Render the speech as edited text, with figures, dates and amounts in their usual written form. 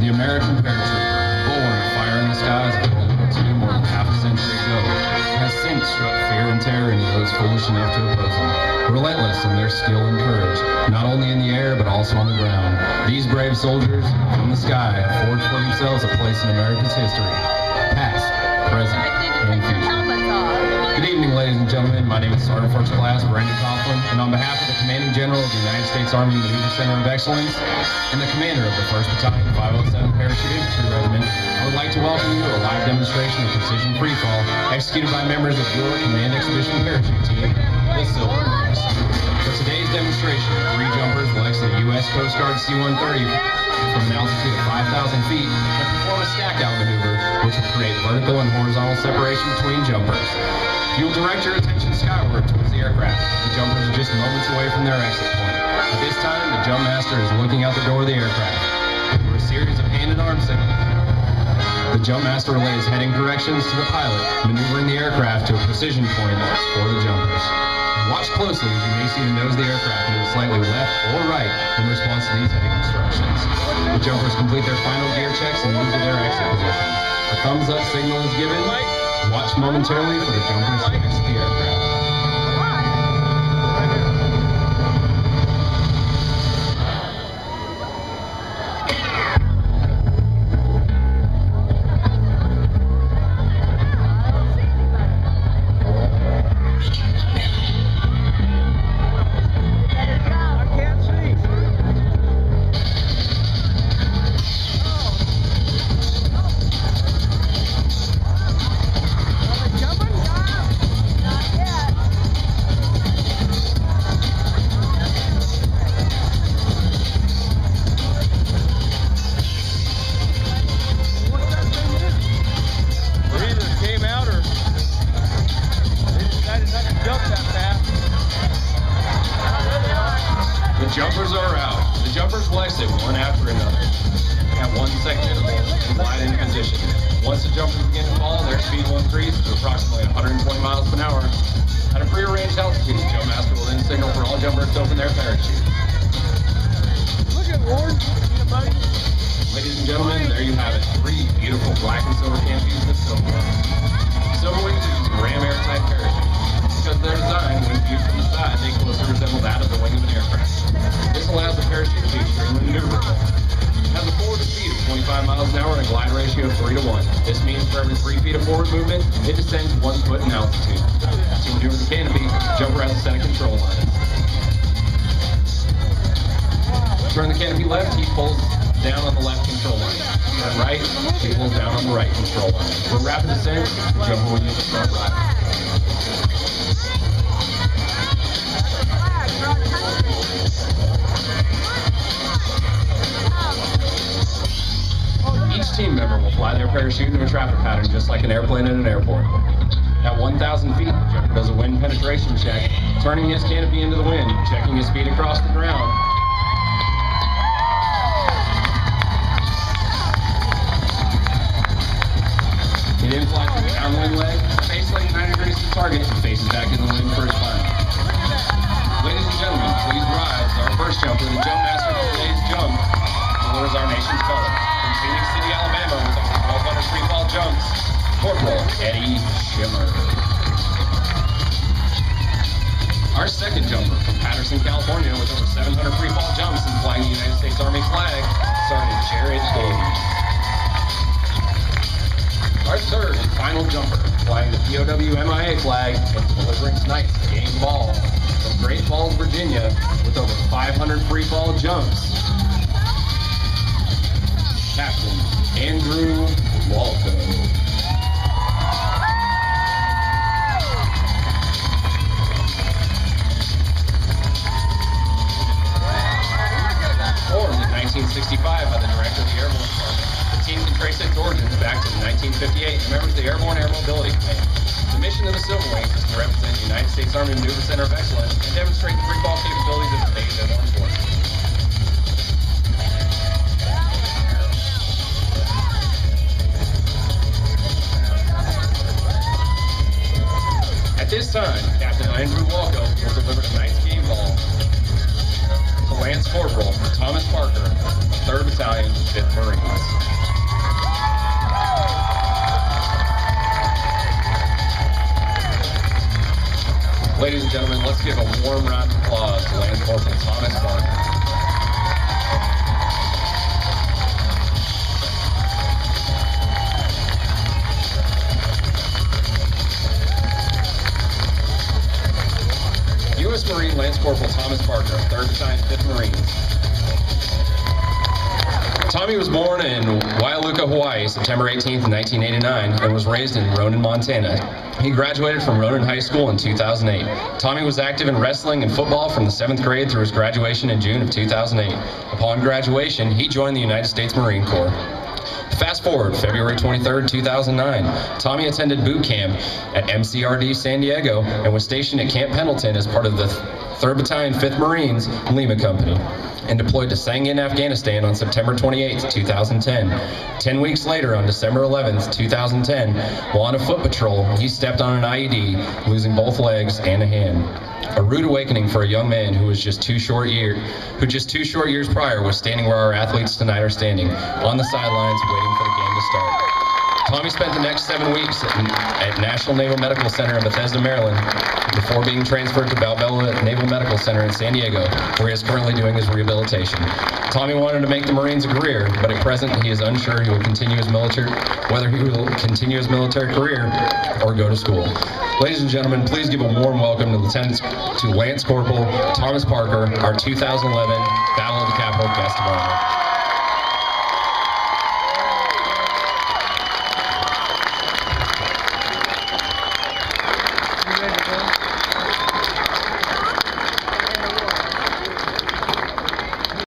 The American paratrooper, born a fire in the skies of World War II more than half a century ago, has since struck fear and terror into those foolish enough to oppose him. Relentless in their skill and courage, not only in the air but also on the ground, these brave soldiers from the sky have forged for themselves a place in America's history, past, present, and future. Good evening, ladies and gentlemen. My name is Sergeant First Class Brandon Coughlin, and on behalf of the Commanding General of the United States Army Maneuver Center of Excellence and the Commander of the 1st Battalion 507 Parachute Infantry Regiment, I would like to welcome you to a live demonstration of precision freefall executed by members of your Command Expedition Parachute Team, the Silverhawks. For today's demonstration, 3 jumpers will exit the U.S. Coast Guard C-130 from an altitude of 5,000 feet and perform a stack-out maneuver, which will create vertical and horizontal separation between jumpers. You will direct your attention skyward towards the aircraft. The jumpers are just moments away from their exit point. At this time, the jump master is looking out the door of the aircraft. For a series of hand and arm signals, the jump master relays heading corrections to the pilot, maneuvering the aircraft to a precision point for the jumpers. Watch closely as you may see the nose of the aircraft move slightly left or right in response to these heading instructions. The jumpers complete their final gear checks and move to their exit positions. A thumbs up signal is given. Watch momentarily for the jumpers to exit the aircraft. Jumpers are out. The jumpers will exit one after another at 1 second interval and glide into position. Once the jumpers begin to fall, their speed will increase to approximately 120 miles per hour. At a prearranged altitude, the jump master will then signal for all jumpers to open their parachute. Look at Ward, buddy. Ladies and gentlemen, there you have it. 3 beautiful black and silver canopies with silver. Silver wings use ram airtight parachutes. Because they're designed, when viewed from the side, they closely resemble that of the wing of an aircraft. This allows the parachute to be extremely maneuverable. It has a forward speed of 25 miles an hour and a glide ratio of 3 to 1. This means for every 3 feet of forward movement, it descends 1 foot in altitude. To maneuver the canopy, the jumper has a set of control lines. Turn the canopy left, he pulls down on the left control line. Turn right, he pulls down on the right control line. For rapid descent, the jumper will use the front right. Each team member will fly their parachute into a traffic pattern just like an airplane at an airport. At 1,000 feet, the jumper does a wind penetration check, turning his canopy into the wind, checking his speed across the ground. He then flies the downwind leg, face like 90 degrees to the target, and faces back in the wind for his climb. Ladies and gentlemen, please rise our first jumper, the jump master for today's jump, delivers our nation's colors. From Phoenix City, Alabama, with over 1,200 free fall jumps, Corporal Eddie Schimmer. Our second jumper from Patterson, California, with over 700 free fall jumps and flying the United States Army flag, Sergeant Jared Davies. Our third and final jumper, flying the ball.wmv flag and delivering tonight's game ball from Great Falls, Virginia, with over 500 free fall jumps, Captain Andrew Waldo. Formed in 1965 by the Director of the Airborne Department, the team can trace its origins back to 1958 and members of the Airborne Air Mobility Command. The mission of the Silver Wings is to represent the United States Army Maneuver Center of Excellence and demonstrate the free fall capabilities of the nation's airborne forces. At this time, Captain Andrew Waldo will deliver tonight's game ball to Lance Corporal Thomas Parker, 3rd Battalion. Battalion 5th Marines. Ladies and gentlemen, let's give a warm round of applause to Lance Corporal Thomas Barker. U.S. Marine Lance Corporal Thomas Barker, 3rd Battalion, 5th Marines. Tommy was born in Waialuka, Hawaii, September 18th, 1989, and was raised in Ronan, Montana. He graduated from Ronan High School in 2008. Tommy was active in wrestling and football from the 7th grade through his graduation in June of 2008. Upon graduation, he joined the United States Marine Corps. Fast forward, February 23rd, 2009, Tommy attended boot camp at MCRD San Diego and was stationed at Camp Pendleton as part of the 3rd Battalion, 5th Marines, Lima Company, and deployed to Sangin, Afghanistan on September 28, 2010. 10 weeks later, on December 11, 2010, while on a foot patrol, he stepped on an IED, losing both legs and a hand. A rude awakening for a young man who just 2 short years prior was standing where our athletes tonight are standing, on the sidelines waiting for the game to start. Tommy spent the next 7 weeks at National Naval Medical Center in Bethesda, Maryland, before being transferred to Balboa Naval Medical Center in San Diego, where he is currently doing his rehabilitation. Tommy wanted to make the Marines a career, but at present he is unsure whether he will continue his military career or go to school. Ladies and gentlemen, please give a warm welcome to Lance Corporal Thomas Barker, our 2011 Battle of the Capitol Guest of Honor.